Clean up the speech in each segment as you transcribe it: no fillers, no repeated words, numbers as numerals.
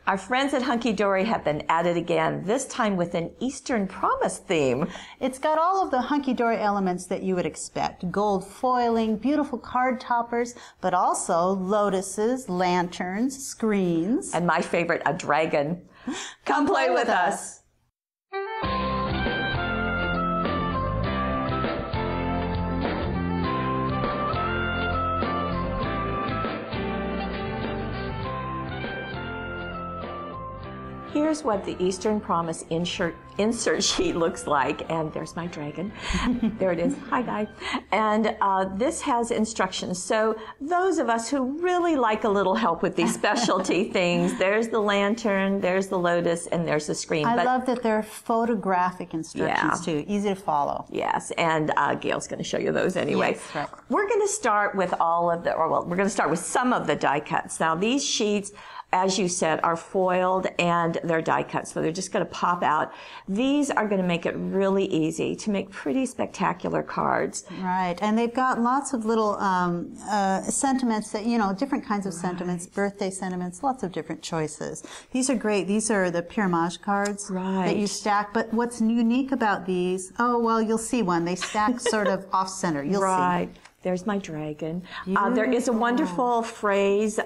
Our friends at Hunkydory have been at it again, this time with an Eastern Promise theme. It's got all of the Hunkydory elements that you would expect. Gold foiling, beautiful card toppers, but also lotuses, lanterns, screens. And my favorite, a dragon. Come play with us. Here's what the Eastern Promise insert sheet looks like, and there's my dragon. There it is. Hi, guy. And this has instructions. So those of us who really like a little help with these specialty things, there's the lantern, there's the lotus, and there's the screen. I love that they're photographic instructions too, easy to follow. Yes, and Gail's going to show you those anyway. Yes, right. We're going to start with we're going to start with some of the die cuts. Now these sheets, as you said, are foiled and they're die cut, so they're just going to pop out. These are going to make it really easy to make pretty spectacular cards. Right, and they've got lots of little sentiments that, you know, different kinds of sentiments, birthday sentiments, lots of different choices. These are great. These are the pyramage cards that you stack, but what's unique about these, oh, well, you'll see one. They stack sort of off-center. You'll see. There's my dragon. There is a wonderful phrase,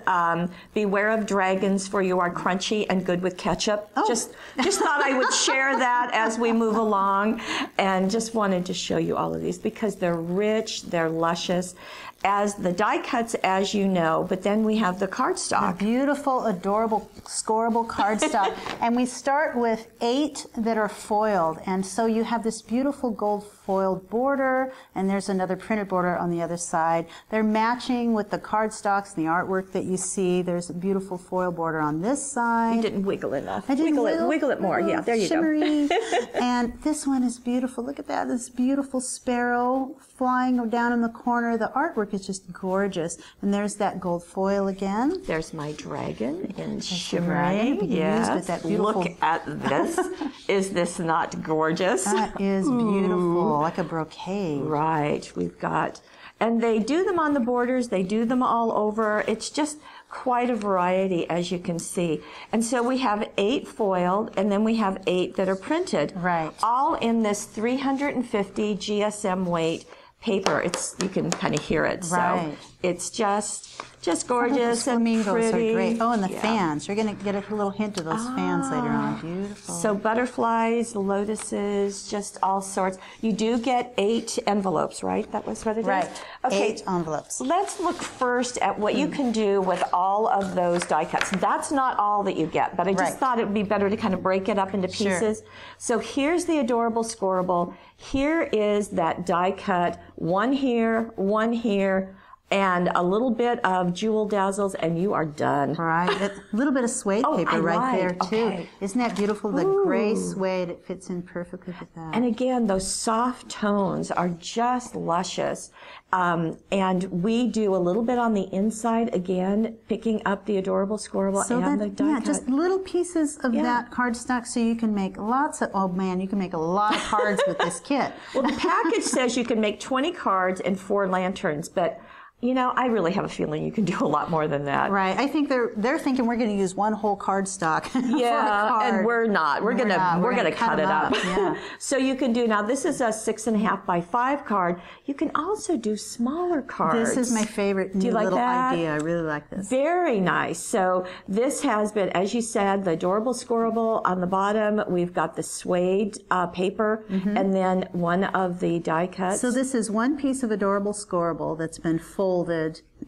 beware of dragons, for you are crunchy and good with ketchup. Oh. Just thought I would share that as we move along, and just wanted to show you all of these because they're rich, they're luscious. As the die cuts, as you know, but then we have the cardstock. The beautiful, adorable, scoreable cardstock. And we start with 8 that are foiled. And so you have this beautiful gold foiled border, and there's another printed border on the other side. They're matching with the cardstocks and the artwork that you see. There's a beautiful foil border on this side. You didn't wiggle enough. I didn't wiggle it more. Yeah, there you shimmery. go. And this one is beautiful. Look at that. This beautiful sparrow flying down in the corner. The artwork is just gorgeous. And there's that gold foil again. There's my dragon in shimmering. Yes. With that beautiful... Look at this. Is this not gorgeous? That is beautiful, like a brocade. Right. We've got, and they do them on the borders. They do them all over. It's just quite a variety, as you can see. And so we have 8 foiled, and then we have 8 that are printed. Right. All in this 350 GSM weight paper. You can kind of hear it. Right. So it's just gorgeous and flamingos pretty. are great. Oh, and the fans. You're going to get a little hint of those fans later on. Beautiful. So butterflies, lotuses, just all sorts. You do get 8 envelopes, right? That was what it is? Right. Okay. 8 envelopes. Let's look first at what you can do with all of those die cuts. That's not all that you get, but I just thought it would be better to kind of break it up into pieces. Sure. So here's the adorable scoreable. Here is that die cut, one here, and a little bit of jewel dazzles, and you are done. Right. A little bit of suede paper there, too. Okay. Isn't that beautiful? The gray suede, it fits in perfectly with that. And again, those soft tones are just luscious. And we do a little bit on the inside, again, picking up the adorable scoreable and the die cut. Just little pieces of that cardstock, so you can make lots of, oh man, you can make a lot of cards with this kit. Well, the package says you can make 20 cards and 4 lanterns, but you know, I really have a feeling you can do a lot more than that. Right. I think they're thinking we're going to use one whole cardstock. Yeah, for a card. And we're not. We're gonna cut it up. Yeah. So you can do, now this is a 6.5 by 5 card. You can also do smaller cards. This is my favorite new little idea. I really like this. Very nice. So this has been, as you said, the adorable scoreable on the bottom. We've got the suede paper, and then one of the die cuts. So this is one piece of adorable scoreable that's been folded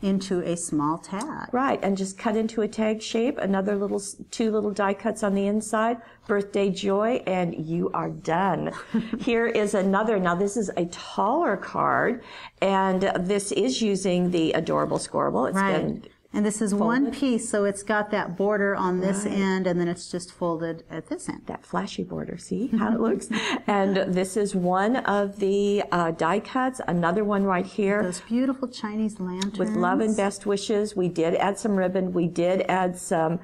into a small tag. Right, and just cut into a tag shape, another 2 little die cuts on the inside, birthday joy, and you are done. Here is another, now this is a taller card, and this is using the adorable scoreable. It's been and this is one piece, so it's got that border on this end, and then it's just folded at this end. That flashy border, see how it looks? And this is one of the die cuts, another one right here. Those beautiful Chinese lanterns. With love and best wishes. We did add some ribbon. We did add some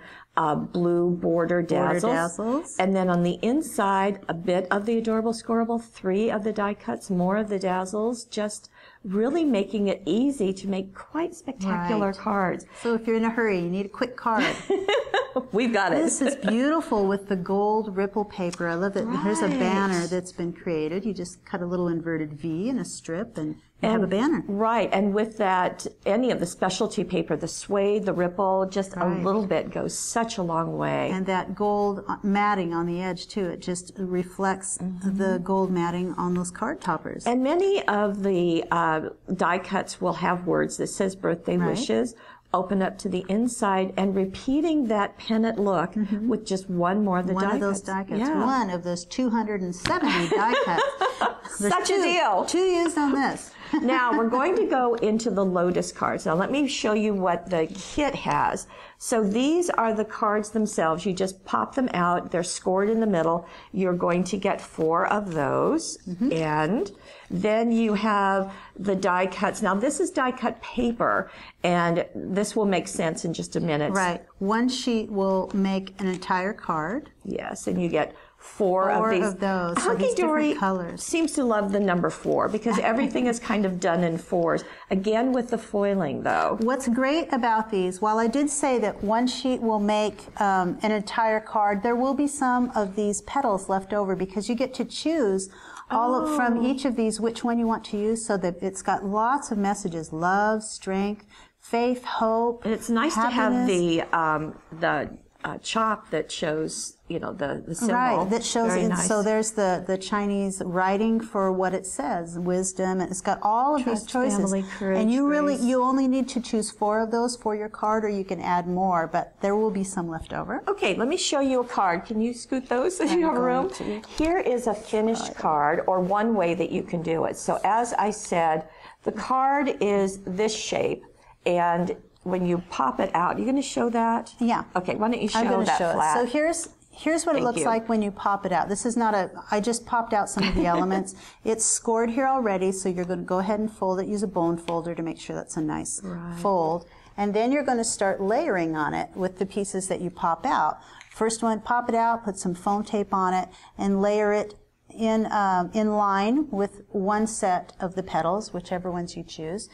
blue border dazzles. And then on the inside, a bit of the Adorable Scoreable, 3 of the die cuts, more of the dazzles, just really making it easy to make quite spectacular cards. So if you're in a hurry, you need a quick card. We've got it. This is beautiful with the gold ripple paper. I love that. Here's a banner that's been created. You just cut a little inverted V in a strip and you have a banner. Right, and with that, any of the specialty paper, the suede, the ripple, just a little bit goes such a long way. And that gold matting on the edge too, it just reflects the gold matting on those card toppers. And many of the die cuts will have words that says birthday wishes. Open up to the inside and repeating that pennant look with just one more of the die cuts. One of those die cuts. One of those 270 die cuts. Such a deal. 2 used on this. Now we're going to go into the Lotus cards. Now let me show you what the kit has. So these are the cards themselves. You just pop them out. They're scored in the middle. You're going to get 4 of those. And then you have the die cuts. Now this is die cut paper, and this will make sense in just a minute. Right. One sheet will make an entire card. Yes, and you get 4 of these. Of those. Hunkydory colors. Seems to love the number 4 because everything is kind of done in 4s. Again, with the foiling, though. What's great about these, while I did say that one sheet will make an entire card, there will be some of these petals left over because you get to choose from each of these which one you want to use, so that it's got lots of messages: love, strength, faith, hope. And it's nice happiness. to have the chop that shows, you know, the symbol. Right, that shows it. Nice. So there's the Chinese writing for what it says, wisdom, and it's got all of these choices. Family, courage, and you grace. you only need to choose 4 of those for your card, or you can add more, but there will be some left over. Okay, let me show you a card. Can you scoot those if you have room? Here is a finished card, or one way that you can do it. So as I said, the card is this shape, and when you pop it out, you're going to show that? Yeah. Okay, why don't you show I'm going to that show flat? it. So here's what it looks like when you pop it out. This is not I just popped out some of the elements. It's scored here already, so you're going to go ahead and fold it. Use a bone folder to make sure that's a nice fold. And then you're going to start layering on it with the pieces that you pop out. First one, pop it out, put some foam tape on it, and layer it in line with one set of the petals, whichever ones you choose.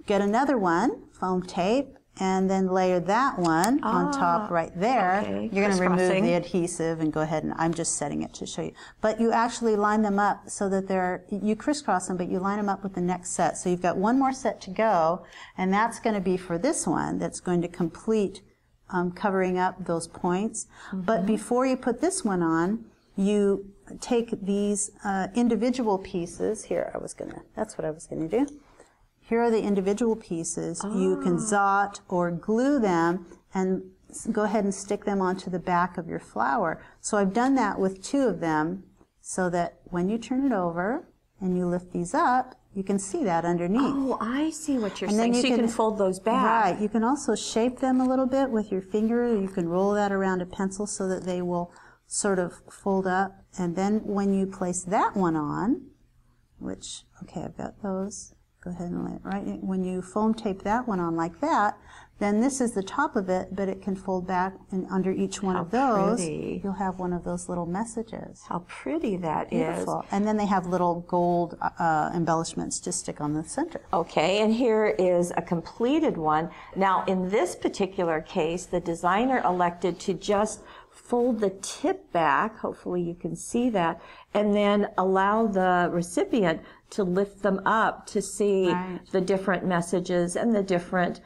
Get another one, foam tape, and then layer that one on top right there. Okay. You're going to remove the adhesive and go ahead, and I'm just setting it to show you. But you actually line them up so that you crisscross them, but you line them up with the next set. So you've got one more set to go, and that's going to be for this one that's going to complete covering up those points. But before you put this one on, you take these individual pieces. That's what I was going to do. Here are the individual pieces. You can zot or glue them and go ahead and stick them onto the back of your flower. So I've done that with 2 of them, so that when you turn it over and you lift these up, you can see that underneath. Oh, I see what you're saying. So you can fold those back. Right. You can also shape them a little bit with your finger. You can roll that around a pencil so that they will sort of fold up. And then when you place that one on, I've got those. Go ahead and lay it right. When you foam tape that one on like that, then this is the top of it, but it can fold back, and under each one of those, you'll have one of those little messages. How pretty that Beautiful. And then they have little gold embellishments to stick on the center. Okay, and here is a completed one. Now, in this particular case, the designer elected to just fold the tip back, hopefully you can see that, and then allow the recipient to lift them up to see the different messages and the different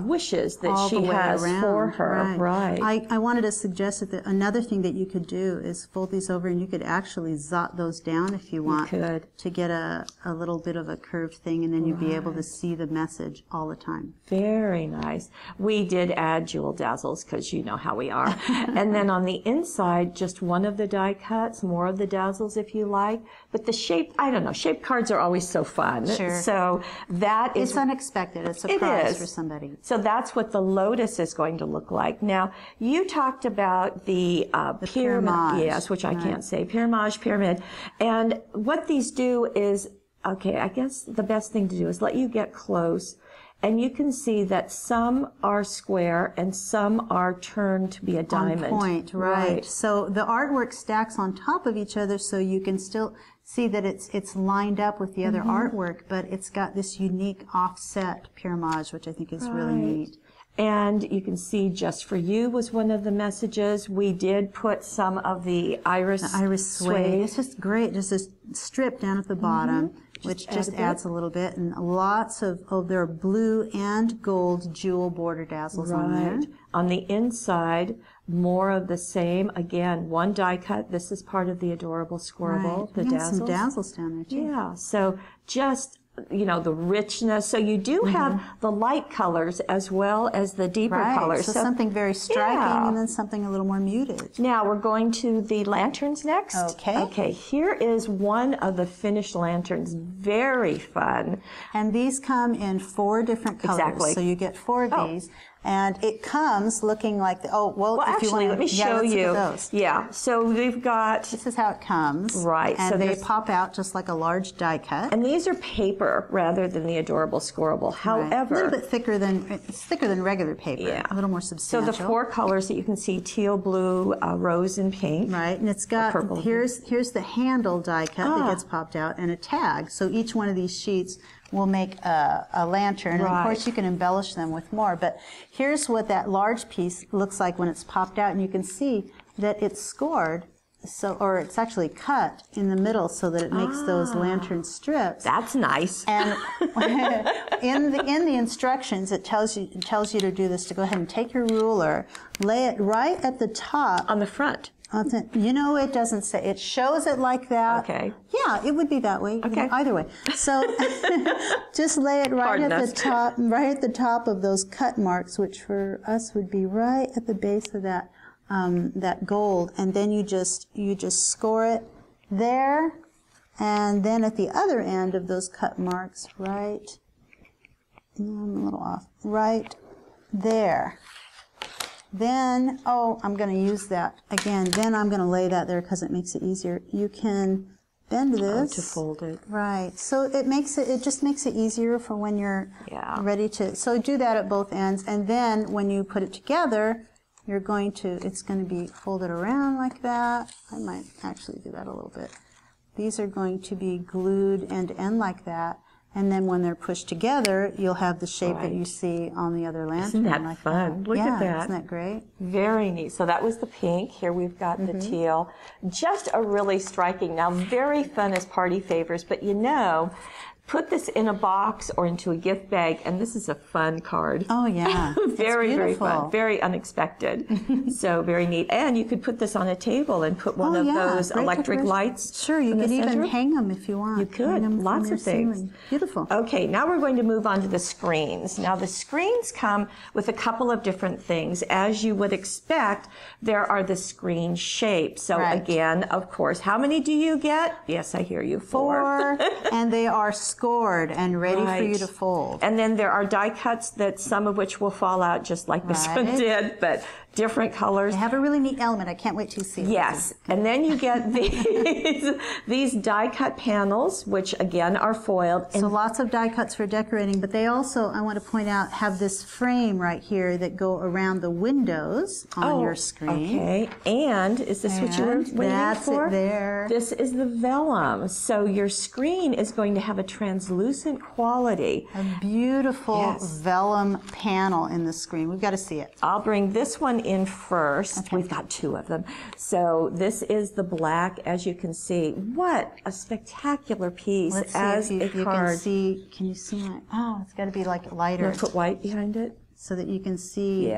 wishes that she has for her. Right. I wanted to suggest that another thing that you could do is fold these over, and you could actually zot those down if you want. You could. To get a little bit of a curved thing, and then you'd be able to see the message all the time. Very nice. We did add jewel dazzles because you know how we are. And then on the inside, just one of the die cuts, more of the dazzles if you like. But the shape, I don't know, shaped cards are always so fun. Sure. So that is... It's unexpected. It's a surprise for somebody. So that's what the lotus is going to look like. Now, you talked about the pyramid, yes, which I can't say, pyramid. And what these do is, okay, I guess the best thing to do is let you get close And you can see that some are square and some are turned to be a diamond. On point, right. So the artwork stacks on top of each other, so you can still see that it's lined up with the other artwork, but it's got this unique offset pyramage, which I think is really neat. And you can see Just For You was one of the messages. We did put some of the iris suede. It's just great, just this strip down at the bottom, which just adds a little bit. And lots of, there are blue and gold jewel border dazzles on there. On the inside, more of the same. Again, one die cut. This is part of the adorable squirrel, the dazzles. Some dazzles down there too. Yeah, so just, you know, the richness. So you do have the light colors as well as the deeper colors. So something very striking and then something a little more muted. Now we're going to the lanterns next. Okay. Okay, here is one of the finished lanterns. Very fun. And these come in 4 different colors. Exactly. So you get 4 of these. And it comes looking like, well, if actually, you want let me show you. Those. Yeah, so we've got... This is how it comes. Right. And so they pop out just like a large die cut. And these are paper rather than the adorable scoreable. However... A little bit thicker than, it's thicker than regular paper. Yeah. A little more substantial. So the 4 colors that you can see, teal, blue, rose, and pink. Right, and it's got, here's the handle die cut that gets popped out and a tag. So each one of these sheets will make a lantern. And of course, you can embellish them with more. But here's what that large piece looks like when it's popped out. And you can see that it's scored, or it's actually cut in the middle so that it makes those lantern strips. That's nice. And in the instructions, it tells you to do this, to go ahead and take your ruler, lay it right at the top. On the front. You know, it doesn't say. It shows it like that. Okay. Yeah, it would be that way. Okay. You know, either way. So just lay it right at the top of those cut marks, which for us would be right at the base of that that gold, and then you just score it there, and then at the other end of those cut marks, right. I'm a little off. Right there. Then, I'm going to use that again. Then I'm going to lay that there because it makes it easier. You can bend this to fold it. Right. So it just makes it easier for when you're ready to. So do that at both ends, and then when you put it together, it's going to be folded around like that. I might actually do that a little bit. These are going to be glued end to end like that. And then when they're pushed together, you'll have the shape that you see on the other lantern. Isn't that fun? Look at that. Isn't that great? Very neat. So that was the pink. Here we've got the teal. Just a really striking, now very fun as party favors, but you know, put this in a box or into a gift bag, and this is a fun card. Oh, yeah. Very fun. Very unexpected. So very neat. And you could put this on a table and put one of those electric lights. Sure, you could even hang them if you want. You could. Lots of things. Ceiling. Beautiful. Okay, now we're going to move on to the screens. Now the screens come with a couple of different things. As you would expect, there are the screen shapes. So again, of course, how many do you get? Yes, I hear you. 4. And they are scored and ready for you to fold. And then there are die cuts that some of which will fall out just like this one did, but different colors. They have a really neat element. I can't wait to see it. Yes. And then you get these die cut panels, which again are foiled. So lots of die cuts for decorating, but they also, I want to point out, have this frame right here that go around the windows on your screen. Okay. And is this what you were waiting for? That's it there. This is the vellum. So your screen is going to have a translucent quality. A beautiful vellum panel in the screen. We've got to see it. I'll bring this one in first. Okay. We've got 2 of them. So this is the black, as you can see. What a spectacular piece. Let's as see if you card. Can you see my, it's got to be like lighter. You want to put white behind it? So that you can see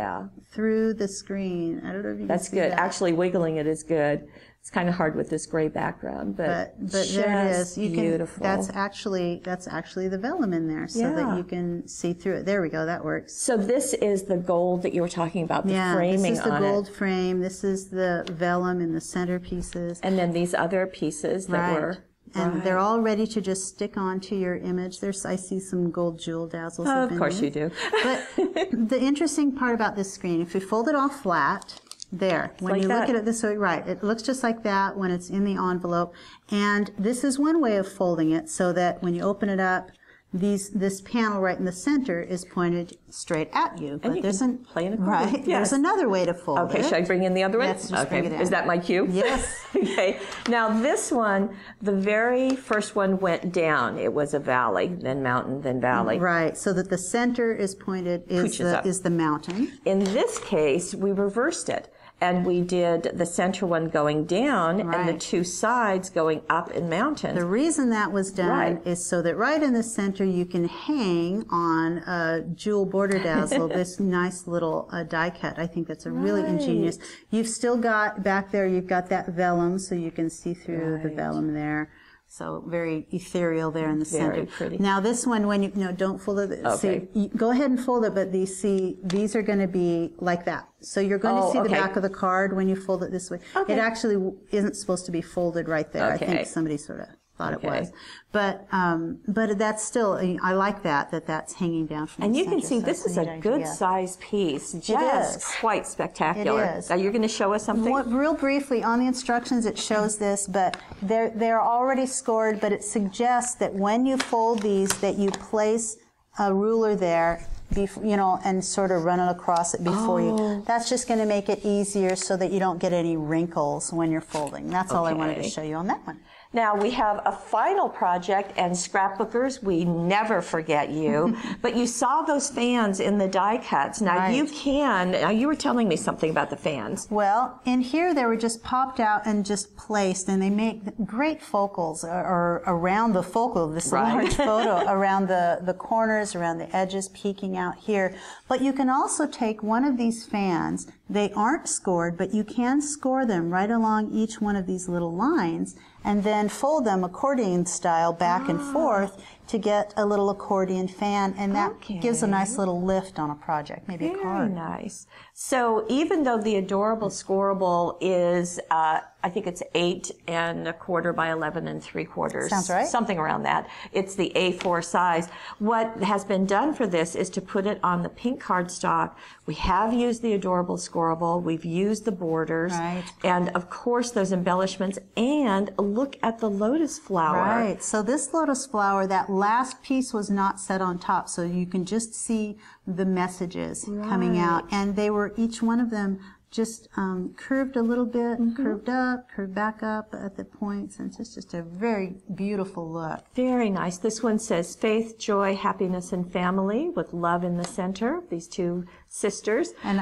through the screen. I don't know if you can see good. that. Actually, wiggling it is good. It's kind of hard with this gray background, but there it is. Beautiful. That's actually the vellum in there, so that you can see through it. There we go. That works. So this is the gold that you were talking about. The framing on it. This is the gold frame. This is the vellum in the center pieces. And then these other pieces that were. And they're all ready to just stick onto your image. I see some gold jewel dazzles. Oh, of course you do. But the interesting part about this screen, if you fold it all flat, there. When you look at it this way, it looks just like that when it's in the envelope. And this is one way of folding it so that when you open it up, this panel right in the center is pointed straight at you. But there's playing accordion. Right. Yes. There's another way to fold it. Okay, should I bring in the other one? Yes, just bring it in. Is that my cue? Yes. Okay. Now this one, the very first one went down. It was a valley, then mountain, then valley. Right. So that the center is pointed is the mountain. In this case, we reversed it. And we did the center one going down and the two sides going up in mountains. The reason that was done is so that right in the center you can hang on a jewel border dazzle, this nice little die cut. I think that's a really ingenious. You've still got back there, you've got that vellum, so you can see through the vellum there. So very ethereal there in the center. Very pretty. Now this one, when you don't fold it. Okay. See, go ahead and fold it, but these are going to be like that. So you're going to see the back of the card when you fold it this way. Okay. It actually isn't supposed to be folded right there. Okay. I think somebody sort of thought it was. But that's still, I like that's hanging down from and the you center. can see this is a good size piece. Just quite spectacular. It is. Are you going to show us something? Real briefly, on the instructions it shows this, but they're already scored, but it suggests that when you fold these, that you place a ruler there, and sort of run it across it before you. That's just going to make it easier so that you don't get any wrinkles when you're folding. That's all I wanted to show you on that one. Now we have a final project, and scrapbookers, we never forget you. But you saw those fans in the die cuts. Now you were telling me something about the fans. Well, in here they were just popped out and just placed, and they make great focals or around the focal of this large photo, around the corners, around the edges, peeking out here. But you can also take one of these fans. They aren't scored, but you can score them right along each one of these little lines, and then fold them accordion style back and forth to get a little accordion fan, and that gives a nice little lift on a project, maybe a card. Very nice. So even though the adorable scoreable is, I think it's 8 1/4 by 11 3/4. Sounds right. Something around that. It's the A4 size. What has been done for this is to put it on the pink cardstock. We have used the adorable scoreable. We've used the borders. Right. And of course those embellishments. And look at the lotus flower. Right. So this lotus flower, that last piece was not set on top, so you can just see the messages coming out. And they were, each one of them, just curved a little bit, curved up, curved back up at the points, and it's just a very beautiful look. Very nice. This one says faith, joy, happiness, and family, with love in the center. These two sisters. And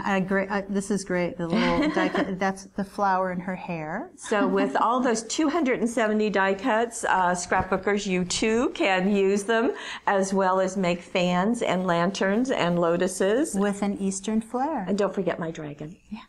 this is great. The little die cut, that's the flower in her hair. So with all those 270 die cuts, scrapbookers, you too can use them, as well as make fans and lanterns and lotuses. With an Eastern flair. And don't forget my dragon. Yeah.